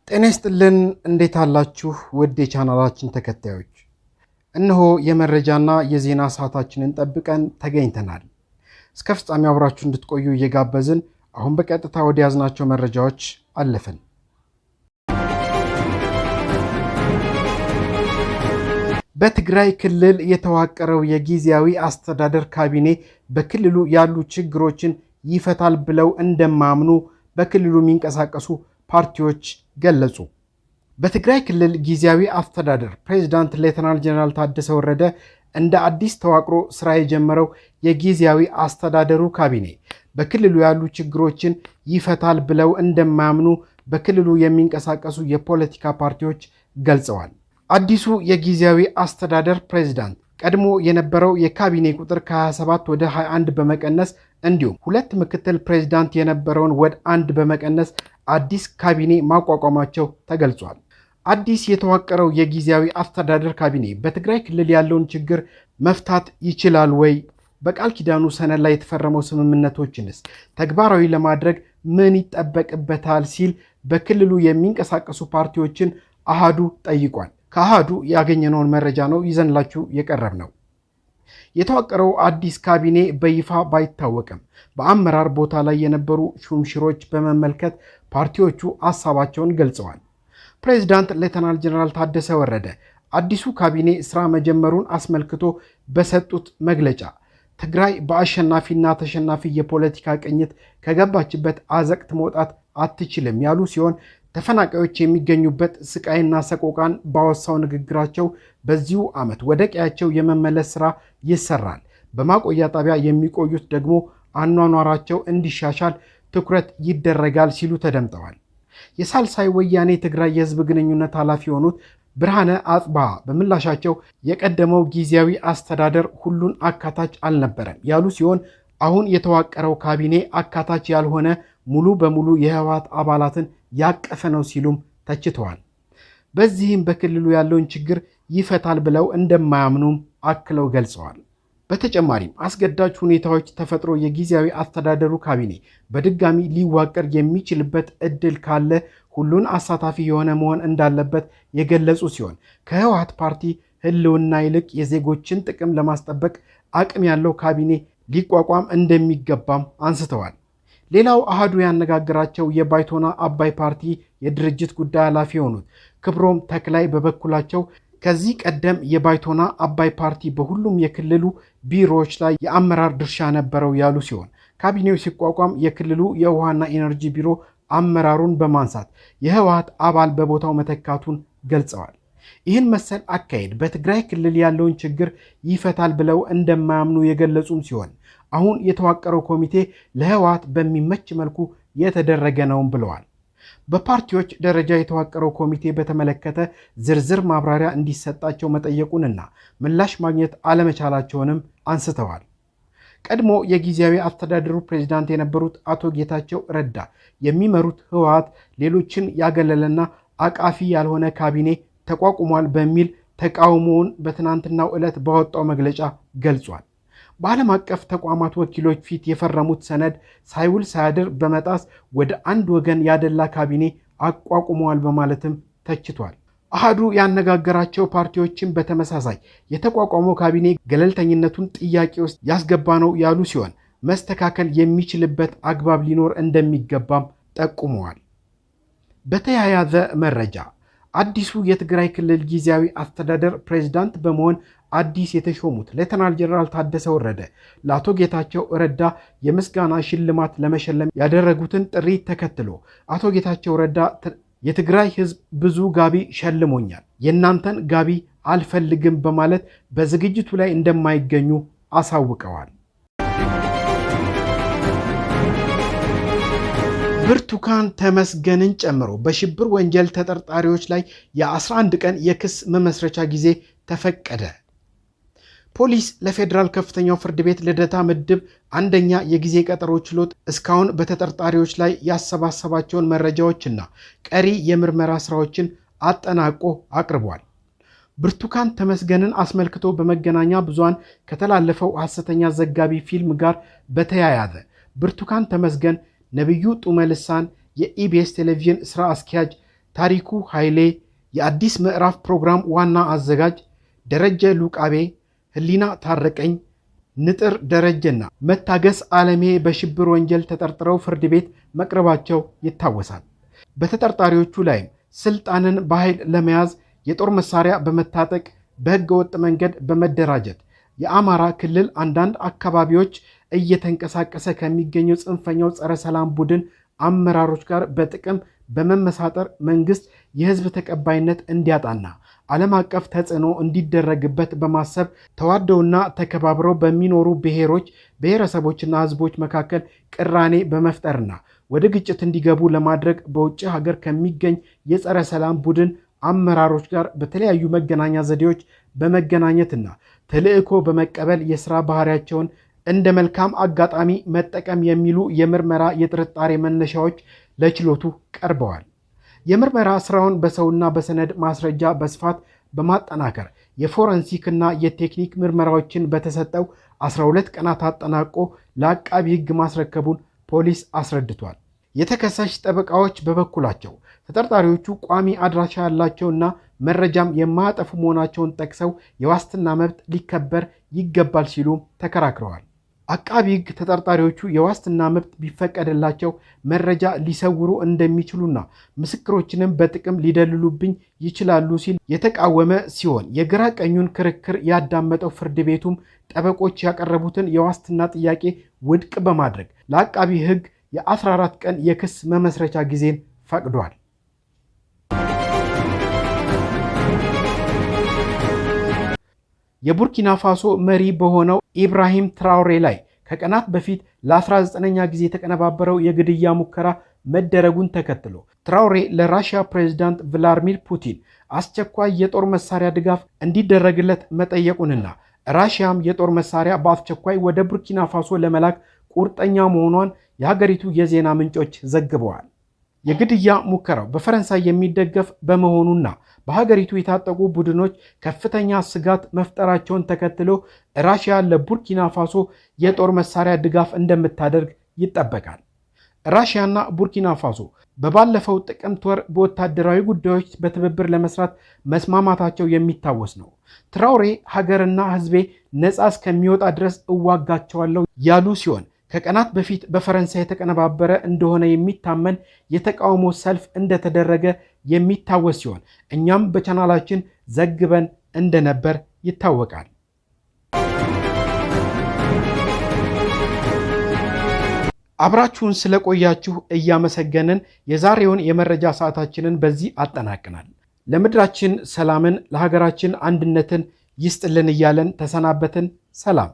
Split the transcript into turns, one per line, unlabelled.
ጤና ይስጥልን እንዴት አላችሁ ውድ የቻናላችን ተከታዮች እነሆ የመረጃና የዜና ሰዓታችንን ጠብቀን ተገኝተናል። እስከ ፍጻሜው አብራችሁ እንድትቆዩ እየጋበዝን አሁን በቀጥታ ወደ ያዝናቸው መረጃዎች አለፍን። በትግራይ ክልል የተዋቀረው የጊዜያዊ አስተዳደር ካቢኔ በክልሉ ያሉ ችግሮችን ይፈታል ብለው እንደማያምኑ በክልሉ የሚንቀሳቀሱ ፓርቲዎች ገለጹ። በትግራይ ክልል ጊዜያዊ አስተዳደር ፕሬዝዳንት ሌተናል ጀነራል ታደሰ ወረደ እንደ አዲስ ተዋቅሮ ስራ የጀመረው የጊዜያዊ አስተዳደሩ ካቢኔ በክልሉ ያሉ ችግሮችን ይፈታል ብለው እንደማያምኑ በክልሉ የሚንቀሳቀሱ የፖለቲካ ፓርቲዎች ገልጸዋል። አዲሱ የጊዜያዊ አስተዳደር ፕሬዝዳንት ቀድሞ የነበረው የካቢኔ ቁጥር ከ27 ወደ 21 በመቀነስ እንዲሁም ሁለት ምክትል ፕሬዝዳንት የነበረውን ወደ 1 በመቀነስ አዲስ ካቢኔ ማቋቋማቸው ተገልጿል። አዲስ የተዋቀረው የጊዜያዊ አስተዳደር ካቢኔ በትግራይ ክልል ያለውን ችግር መፍታት ይችላል ወይ? በቃል ኪዳኑ ሰነድ ላይ የተፈረመው ስምምነቶችንስ ተግባራዊ ለማድረግ ምን ይጠበቅበታል? ሲል በክልሉ የሚንቀሳቀሱ ፓርቲዎችን አሃዱ ጠይቋል። ከአሃዱ ያገኘነውን መረጃ ነው ይዘንላችሁ የቀረብ ነው። የተዋቀረው አዲስ ካቢኔ በይፋ ባይታወቅም በአመራር ቦታ ላይ የነበሩ ሹምሽሮች በመመልከት ፓርቲዎቹ ሐሳባቸውን ገልጸዋል። ፕሬዝዳንት ሌተናል ጀነራል ታደሰ ወረደ አዲሱ ካቢኔ ስራ መጀመሩን አስመልክቶ በሰጡት መግለጫ ትግራይ በአሸናፊና ተሸናፊ የፖለቲካ ቅኝት ከገባችበት አዘቅት መውጣት አትችልም ያሉ ሲሆን ተፈናቃዮች የሚገኙበት ስቃይና ሰቆቃን ባወሳው ንግግራቸው በዚሁ ዓመት ወደ ቀያቸው የመመለስ ስራ ይሰራል፣ በማቆያ ጣቢያ የሚቆዩት ደግሞ አኗኗራቸው እንዲሻሻል ትኩረት ይደረጋል ሲሉ ተደምጠዋል። የሳልሳይ ወያኔ ትግራይ የህዝብ ግንኙነት ኃላፊ የሆኑት ብርሃነ አጽባሃ በምላሻቸው የቀደመው ጊዜያዊ አስተዳደር ሁሉን አካታች አልነበረም ያሉ ሲሆን አሁን የተዋቀረው ካቢኔ አካታች ያልሆነ ሙሉ በሙሉ የህወሓት አባላትን ያቀፈ ነው ሲሉም ተችተዋል። በዚህም በክልሉ ያለውን ችግር ይፈታል ብለው እንደማያምኑም አክለው ገልጸዋል። በተጨማሪም አስገዳጅ ሁኔታዎች ተፈጥሮ የጊዜያዊ አስተዳደሩ ካቢኔ በድጋሚ ሊዋቀር የሚችልበት እድል ካለ ሁሉን አሳታፊ የሆነ መሆን እንዳለበት የገለጹ ሲሆን ከህወሓት ፓርቲ ህልውና ይልቅ የዜጎችን ጥቅም ለማስጠበቅ አቅም ያለው ካቢኔ ሊቋቋም እንደሚገባም አንስተዋል። ሌላው አሃዱ ያነጋገራቸው የባይቶና አባይ ፓርቲ የድርጅት ጉዳይ ኃላፊ የሆኑት ክብሮም ተክላይ በበኩላቸው ከዚህ ቀደም የባይቶና አባይ ፓርቲ በሁሉም የክልሉ ቢሮዎች ላይ የአመራር ድርሻ ነበረው ያሉ ሲሆን ካቢኔው ሲቋቋም የክልሉ የውሃና ኢነርጂ ቢሮ አመራሩን በማንሳት የህወሓት አባል በቦታው መተካቱን ገልጸዋል። ይህን መሰል አካሄድ በትግራይ ክልል ያለውን ችግር ይፈታል ብለው እንደማያምኑ የገለጹም ሲሆን አሁን የተዋቀረው ኮሚቴ ለህወሓት በሚመች መልኩ የተደረገ ነውም ብለዋል። በፓርቲዎች ደረጃ የተዋቀረው ኮሚቴ በተመለከተ ዝርዝር ማብራሪያ እንዲሰጣቸው መጠየቁንና ምላሽ ማግኘት አለመቻላቸውንም አንስተዋል። ቀድሞ የጊዜያዊ አስተዳደሩ ፕሬዝዳንት የነበሩት አቶ ጌታቸው ረዳ የሚመሩት ህወሓት ሌሎችን ያገለለና አቃፊ ያልሆነ ካቢኔ ተቋቁሟል በሚል ተቃውሞውን በትናንትናው ዕለት ባወጣው መግለጫ ገልጿል። በዓለም አቀፍ ተቋማት ወኪሎች ፊት የፈረሙት ሰነድ ሳይውል ሳያድር በመጣስ ወደ አንድ ወገን ያደላ ካቢኔ አቋቁመዋል በማለትም ተችቷል። አሃዱ ያነጋገራቸው ፓርቲዎችን በተመሳሳይ የተቋቋመው ካቢኔ ገለልተኝነቱን ጥያቄ ውስጥ ያስገባ ነው ያሉ ሲሆን መስተካከል የሚችልበት አግባብ ሊኖር እንደሚገባም ጠቁመዋል። በተያያዘ መረጃ አዲሱ የትግራይ ክልል ጊዜያዊ አስተዳደር ፕሬዝዳንት በመሆን አዲስ የተሾሙት ሌተናል ጀነራል ታደሰ ወረደ ለአቶ ጌታቸው ረዳ የምስጋና ሽልማት ለመሸለም ያደረጉትን ጥሪ ተከትሎ አቶ ጌታቸው ረዳ የትግራይ ህዝብ ብዙ ጋቢ ሸልሞኛል፣ የእናንተን ጋቢ አልፈልግም በማለት በዝግጅቱ ላይ እንደማይገኙ አሳውቀዋል። ብርቱካን ተመስገንን ጨምሮ በሽብር ወንጀል ተጠርጣሪዎች ላይ የ11 ቀን የክስ መመስረቻ ጊዜ ተፈቀደ። ፖሊስ ለፌዴራል ከፍተኛው ፍርድ ቤት ልደታ ምድብ አንደኛ የጊዜ ቀጠሮ ችሎት እስካሁን በተጠርጣሪዎች ላይ ያሰባሰባቸውን መረጃዎችና ቀሪ የምርመራ ስራዎችን አጠናቆ አቅርቧል። ብርቱካን ተመስገንን አስመልክቶ በመገናኛ ብዙሃን ከተላለፈው ሐሰተኛ ዘጋቢ ፊልም ጋር በተያያዘ ብርቱካን ተመስገን ነብዩ ጡመልሳን የኢቢኤስ ቴሌቪዥን ስራ አስኪያጅ ታሪኩ ኃይሌ፣ የአዲስ ምዕራፍ ፕሮግራም ዋና አዘጋጅ ደረጀ ሉቃቤ፣ ህሊና ታረቀኝ፣ ንጥር ደረጀና መታገስ ዓለሜ በሽብር ወንጀል ተጠርጥረው ፍርድ ቤት መቅረባቸው ይታወሳል። በተጠርጣሪዎቹ ላይም ስልጣንን በኃይል ለመያዝ የጦር መሳሪያ በመታጠቅ በህገ ወጥ መንገድ በመደራጀት የአማራ ክልል አንዳንድ አካባቢዎች እየተንቀሳቀሰ ከሚገኘው ጽንፈኛው ጸረ ሰላም ቡድን አመራሮች ጋር በጥቅም በመመሳጠር መንግስት የህዝብ ተቀባይነት እንዲያጣና ዓለም አቀፍ ተጽዕኖ እንዲደረግበት በማሰብ ተዋደውና ተከባብረው በሚኖሩ ብሔሮች፣ ብሔረሰቦችና ህዝቦች መካከል ቅራኔ በመፍጠርና ወደ ግጭት እንዲገቡ ለማድረግ በውጭ ሀገር ከሚገኝ የጸረ ሰላም ቡድን አመራሮች ጋር በተለያዩ መገናኛ ዘዴዎች በመገናኘትና ተልዕኮ በመቀበል የሥራ ባህሪያቸውን እንደ መልካም አጋጣሚ መጠቀም የሚሉ የምርመራ የጥርጣሬ መነሻዎች ለችሎቱ ቀርበዋል። የምርመራ ስራውን በሰውና በሰነድ ማስረጃ በስፋት በማጠናከር የፎረንሲክና የቴክኒክ ምርመራዎችን በተሰጠው 12 ቀናት አጠናቆ ለአቃቢ ህግ ማስረከቡን ፖሊስ አስረድቷል። የተከሳሽ ጠበቃዎች በበኩላቸው ተጠርጣሪዎቹ ቋሚ አድራሻ ያላቸውና መረጃም የማያጠፉ መሆናቸውን ጠቅሰው የዋስትና መብት ሊከበር ይገባል ሲሉ ተከራክረዋል። አቃቢ ህግ ተጠርጣሪዎቹ የዋስትና መብት ቢፈቀድላቸው መረጃ ሊሰውሩ እንደሚችሉና ምስክሮችንም በጥቅም ሊደልሉብኝ ይችላሉ ሲል የተቃወመ ሲሆን የግራ ቀኙን ክርክር ያዳመጠው ፍርድ ቤቱም ጠበቆች ያቀረቡትን የዋስትና ጥያቄ ውድቅ በማድረግ ለአቃቢ ህግ የ14 ቀን የክስ መመስረቻ ጊዜን ፈቅዷል። የቡርኪና ፋሶ መሪ በሆነው ኢብራሂም ትራውሬ ላይ ከቀናት በፊት ለ19ኛ ጊዜ የተቀነባበረው የግድያ ሙከራ መደረጉን ተከትሎ ትራውሬ ለራሽያ ፕሬዝዳንት ቭላድሚር ፑቲን አስቸኳይ የጦር መሳሪያ ድጋፍ እንዲደረግለት መጠየቁንና ራሽያም የጦር መሳሪያ በአስቸኳይ ወደ ቡርኪና ፋሶ ለመላክ ቁርጠኛ መሆኗን የሀገሪቱ የዜና ምንጮች ዘግበዋል። የግድያ ሙከራው በፈረንሳይ የሚደገፍ በመሆኑና በሀገሪቱ የታጠቁ ቡድኖች ከፍተኛ ስጋት መፍጠራቸውን ተከትሎ ራሽያ ለቡርኪና ፋሶ የጦር መሳሪያ ድጋፍ እንደምታደርግ ይጠበቃል። ራሽያና ቡርኪና ፋሶ በባለፈው ጥቅምት ወር በወታደራዊ ጉዳዮች በትብብር ለመስራት መስማማታቸው የሚታወስ ነው። ትራውሬ ሀገርና ሕዝቤ ነፃ እስከሚወጣ ድረስ እዋጋቸዋለሁ ያሉ ሲሆን ከቀናት በፊት በፈረንሳይ የተቀነባበረ እንደሆነ የሚታመን የተቃውሞ ሰልፍ እንደተደረገ የሚታወስ ሲሆን እኛም በቻናላችን ዘግበን እንደነበር ይታወቃል። አብራችሁን ስለቆያችሁ እያመሰገንን የዛሬውን የመረጃ ሰዓታችንን በዚህ አጠናቅናል። ለምድራችን ሰላምን፣ ለሀገራችን አንድነትን ይስጥልን እያለን ተሰናበትን። ሰላም።